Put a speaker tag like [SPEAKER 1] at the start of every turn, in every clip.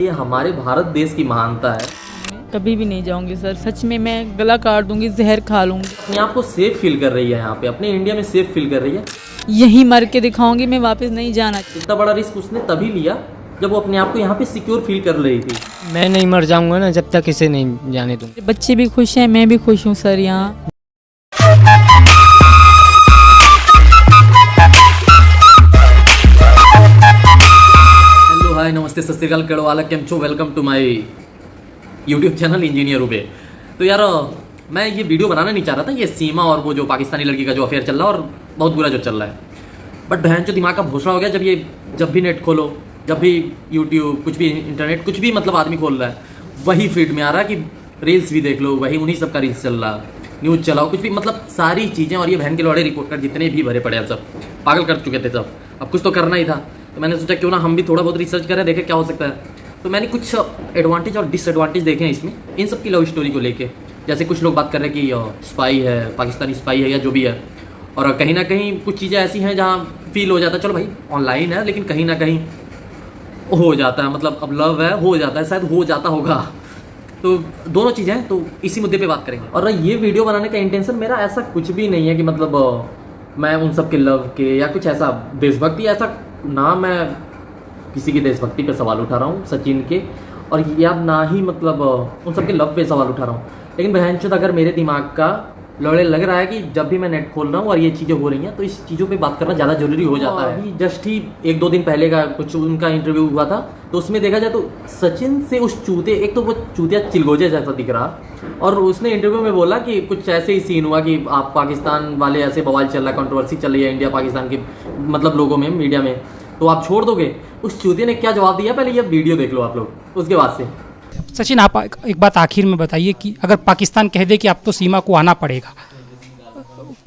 [SPEAKER 1] ये हमारे भारत देश की महानता है।
[SPEAKER 2] कभी भी नहीं जाऊंगी सर, सच में मैं गला काट दूंगी, जहर खा लूंगी।
[SPEAKER 1] अपने आप को सेफ फील कर रही है, यहाँ पे अपने इंडिया में सेफ फील कर रही है।
[SPEAKER 2] यहीं मर के दिखाऊंगी, मैं वापस नहीं जाना।
[SPEAKER 1] इतना बड़ा रिस्क उसने तभी लिया जब वो अपने आप को यहाँ पे सिक्योर फील कर रही थी।
[SPEAKER 3] मैं नहीं मर जाऊंगा ना जब तक इसे नहीं जाने दूंगा।
[SPEAKER 2] बच्चे भी खुश हैं, मैं भी खुश हूँ सर। यहाँ
[SPEAKER 1] हेलो हाय नमस्ते सत श्रीकाल केड़ो वाला केम छो। Welcome to my YouTube channel engineer उबे। तो यार मैं ये वीडियो बनाना नहीं चाह रहा था, ये सीमा और वो जो पाकिस्तानी लड़की का जो अफेयर चल रहा है और बहुत बुरा जो चल रहा है। बट बहन जो दिमाग का भोसड़ा हो गया जब भी नेट खोलो, जब भी यूट्यूब, कुछ भी इंटरनेट, कुछ भी मतलब आदमी खोल रहा है, वही फीड में आ रहा है कि रील्स भी देख लो, वही उन्हीं सब का रील्स चल रहा, न्यूज़ चलाओ, कुछ भी मतलब सारी चीज़ें। और ये बहन के लौड़े रिपोर्टर जितने भी भरे पड़े हैं सब पागल कर चुके थे सब। अब कुछ तो करना ही था, तो मैंने सोचा क्यों ना हम भी थोड़ा बहुत रिसर्च करें, देखें क्या हो सकता है। तो मैंने कुछ एडवांटेज और डिसएडवांटेज देखे हैं इसमें, इन सब की लव स्टोरी को लेके। जैसे कुछ लोग बात कर रहे हैं कि स्पाई है, पाकिस्तानी स्पाई है या जो भी है, और कहीं ना कहीं कुछ चीज़ें ऐसी हैं जहाँ फील हो जाता है, चलो भाई ऑनलाइन है लेकिन कहीं ना कहीं हो जाता है, मतलब अब लव है, हो जाता है, शायद हो जाता होगा। तो दोनों चीज़ें हैं, तो इसी मुद्दे पे बात करेंगे। और ये वीडियो बनाने का इंटेंशन मेरा ऐसा कुछ भी नहीं है कि मतलब मैं उन सब के लव के या कुछ ऐसा देशभक्ति, ऐसा ना मैं किसी की देशभक्ति पे सवाल उठा रहा हूँ सचिन के, और या ना ही मतलब उन सब के लव पे सवाल उठा रहा हूँ। लेकिन बहनचोद अगर मेरे दिमाग का लड़े लग रहा है कि जब भी मैं नेट खोल रहा हूँ और ये चीज़ें हो रही हैं, तो इस चीज़ों पे बात करना ज़्यादा जरूरी हो जाता है। अभी जस्ट ही 1-2 दिन पहले का कुछ उनका इंटरव्यू हुआ था, तो उसमें देखा जाए तो सचिन से उस चूते, एक तो वो चूतिया चिलगोजे जैसा दिख रहा, और उसने इंटरव्यू में बोला कि कुछ ऐसे ही सीन हुआ कि आप पाकिस्तान वाले ऐसे बवाल चल रहा है, कंट्रोवर्सी चल रही है इंडिया पाकिस्तान के मतलब लोगों में, मीडिया में, तो आप छोड़ दोगे। उस चूतिया ने क्या जवाब दिया, पहले ये वीडियो देख लो आप लोग, उसके बाद से।
[SPEAKER 4] सचिन, आप एक बात आखिर में बताइए कि अगर पाकिस्तान कह दे कि अब तो सीमा को आना पड़ेगा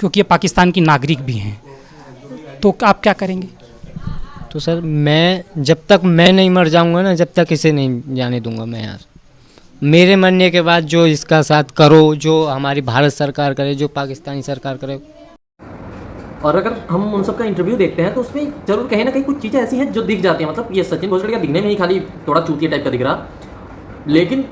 [SPEAKER 4] क्योंकि ये पाकिस्तान की नागरिक भी हैं, तो आप क्या करेंगे?
[SPEAKER 3] तो सर मैं जब तक मैं नहीं मर जाऊंगा ना जब तक इसे नहीं जाने दूंगा मैं यार। मेरे मरने के बाद जो इसका साथ करो, जो हमारी भारत सरकार करे, जो पाकिस्तानी सरकार करे।
[SPEAKER 1] और अगर हम उन सब का इंटरव्यू देखते हैं तो उसमें जरूर कहीं ना कहीं कुछ चीज़ें ऐसी हैं जो दिख जाती हैं। मतलब ये सचिन भोसले का दिखने में ही खाली थोड़ा चूतिया टाइप का दिख रहा, लेकिन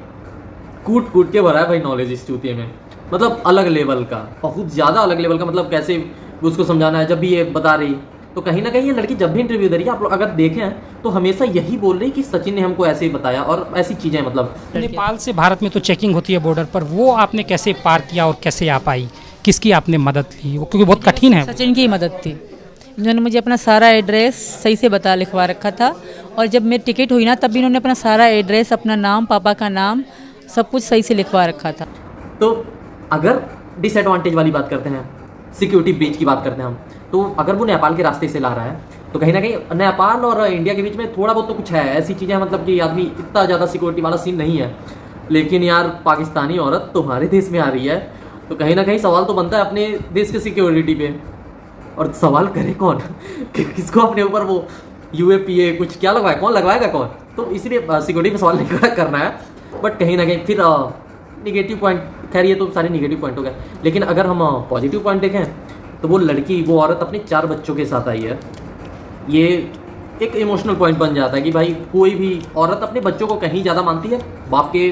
[SPEAKER 1] कूट कूट के भरा है भाई नॉलेज इस चूतिए में, मतलब अलग लेवल का, बहुत ज़्यादा अलग लेवल का। मतलब कैसे उसको समझाना है, जब भी ये बता रही, तो कहीं ना कहीं ये लड़की जब भी इंटरव्यू दे रही है, आप लोग अगर देखें तो हमेशा यही बोल रही कि सचिन ने हमको ऐसे ही बताया और ऐसी चीज़ें। मतलब
[SPEAKER 4] नेपाल से भारत में तो चेकिंग होती है बॉर्डर पर, वो आपने कैसे पार किया और कैसे आ पाई? किसकी आपने मदद ली? वो क्योंकि बहुत कठिन है।
[SPEAKER 2] सचिन की मदद थी, इन्होंने मुझे अपना सारा एड्रेस सही से लिखवा रखा था, और जब मेरी टिकट हुई ना तब भी इन्होंने अपना सारा एड्रेस, अपना नाम, पापा का नाम, सब कुछ सही से लिखवा रखा था।
[SPEAKER 1] तो अगर डिसएडवांटेज वाली बात करते हैं, सिक्योरिटी ब्रीच की बात करते हैं हम, तो अगर वो नेपाल के रास्ते से ला रहा है तो कहीं ना कहीं नेपाल और इंडिया के बीच में थोड़ा बहुत तो कुछ है, ऐसी चीज़ें, मतलब कि आदमी इतना ज़्यादा सिक्योरिटी वाला सीन नहीं है। लेकिन यार पाकिस्तानी औरत तुम्हारे देश में आ रही है, तो कहीं ना कहीं सवाल तो बनता है अपने देश के सिक्योरिटी पे। और सवाल करे कौन किसको अपने ऊपर वो UAPA कुछ क्या लगवाए, कौन लगवाएगा कौन? तो इसीलिए सिक्योरिटी पे सवाल नहीं करना है। बट कहीं ना कहीं फिर निगेटिव पॉइंट, खैर ये तो सारे निगेटिव पॉइंट हो गए, लेकिन अगर हम पॉजिटिव पॉइंट देखें तो वो लड़की, वो औरत अपने 4 बच्चों के साथ आई है। ये एक इमोशनल पॉइंट बन जाता है कि भाई कोई भी औरत अपने बच्चों को कहीं ज़्यादा मानती है बाप के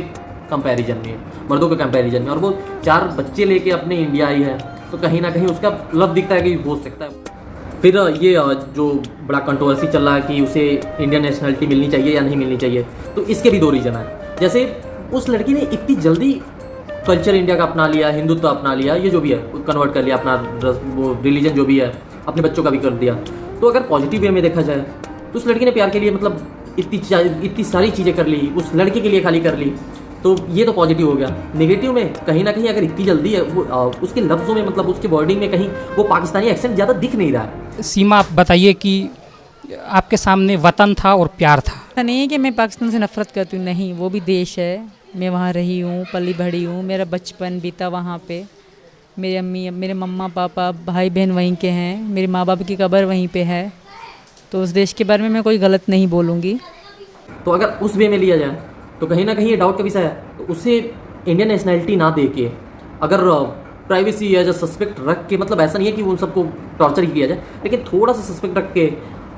[SPEAKER 1] कंपैरिजन में, मर्दों के कंपैरिजन में, और वो 4 बच्चे लेके अपने इंडिया आई है, तो कहीं ना कहीं उसका लव दिखता है कि हो सकता है। फिर ये जो बड़ा कंट्रोवर्सी चल रहा है कि उसे इंडियन नेशनलिटी मिलनी चाहिए या नहीं मिलनी चाहिए, तो इसके भी 2 रीज़न है। जैसे उस लड़की ने इतनी जल्दी कल्चर इंडिया का अपना लिया, हिंदुत्व अपना लिया, ये जो भी है कन्वर्ट कर लिया अपना, वो रिलीजन जो भी है, अपने बच्चों का भी कर दिया। तो अगर पॉजिटिव वे में देखा जाए तो उस लड़की ने प्यार के लिए मतलब इतनी सारी चीज़ें कर ली, उस लड़के के लिए खाली कर ली, तो ये तो पॉजिटिव हो गया। नेगेटिव में कहीं ना कहीं अगर इतनी जल्दी है वो उसके लफ्ज़ों में, मतलब उसके वर्डिंग में कहीं वो पाकिस्तानी एक्सेंट ज़्यादा दिख नहीं रहा है।
[SPEAKER 4] सीमा, आप बताइए कि आपके सामने वतन था और प्यार था।
[SPEAKER 2] ऐसा नहीं है कि मैं पाकिस्तान से नफरत करती हूँ, नहीं, वो भी देश है, मैं वहाँ रही हूँ, पली बढ़ी हूँ, मेरा बचपन बीता वहाँ पे, मेरी अम्मी, मेरे मम्मा पापा भाई बहन वहीं के हैं, मेरे माँ बाप की कब्र वहीं पे है, तो उस देश के बारे में मैं कोई गलत नहीं बोलूँगी।
[SPEAKER 1] तो अगर उस वे में लिया जाए तो कहीं ना कहीं ये डाउट का विषय है, तो उसे इंडियन नेशनलिटी ना दे के, अगर प्राइवेसी एज अ सस्पेक्ट रख के, मतलब ऐसा नहीं है कि उन सबको टॉर्चर ही किया जाए, लेकिन थोड़ा सा सस्पेक्ट रख के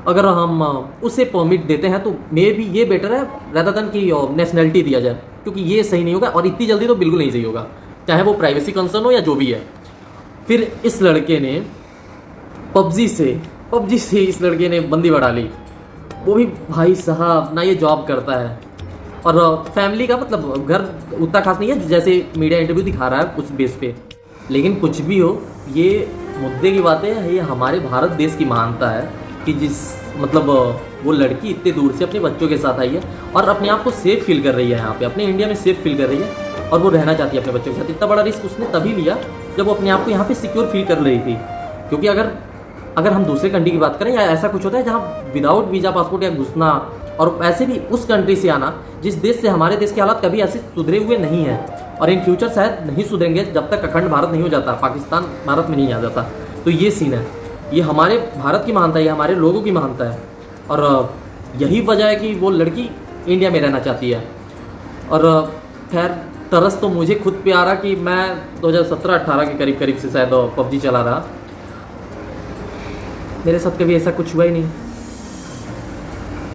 [SPEAKER 1] अगर हम उसे परमिट देते हैं तो मे भी ये बेटर है rather than कि नेशनैलिटी दिया जाए, क्योंकि ये सही नहीं होगा और इतनी जल्दी तो बिल्कुल नहीं सही होगा, चाहे वो प्राइवेसी कंसर्न हो या जो भी है। फिर इस लड़के ने पबजी से इस लड़के ने बंदी बढ़ा ली, वो भी भाई साहब ना ये जॉब करता है और फैमिली का मतलब घर उतना खास नहीं है जैसे मीडिया इंटरव्यू दिखा रहा है उस बेस पे। लेकिन कुछ भी हो, ये मुद्दे की बात है, ये हमारे भारत देश की महानता है कि जिस मतलब वो लड़की इतने दूर से अपने बच्चों के साथ आई है और अपने आप को सेफ फील कर रही है, यहाँ पे अपने इंडिया में सेफ फील कर रही है और वो रहना चाहती है अपने बच्चों के साथ। इतना बड़ा रिस्क उसने तभी लिया जब वो अपने आप को यहाँ पे सिक्योर फील कर रही थी। क्योंकि अगर हम दूसरे कंट्री की बात करें या ऐसा कुछ होता है जहाँ विदाउट वीज़ा पासपोर्ट या घुसना और ऐसे भी उस कंट्री से आना जिस देश से हमारे देश के हालात कभी ऐसे सुधरे हुए नहीं हैं और इन फ्यूचर शायद नहीं सुधरेंगे जब तक अखंड भारत नहीं हो जाता, पाकिस्तान भारत में नहीं आ जाता। तो ये सीन है, ये हमारे भारत की महानता है, ये हमारे लोगों की महानता है और यही वजह है कि वो लड़की इंडिया में रहना चाहती है। और खैर तरस तो मुझे खुद पे आ रहा कि मैं 2017-18 के करीब से शायद पबजी चला रहा, मेरे साथ कभी ऐसा कुछ हुआ ही नहीं।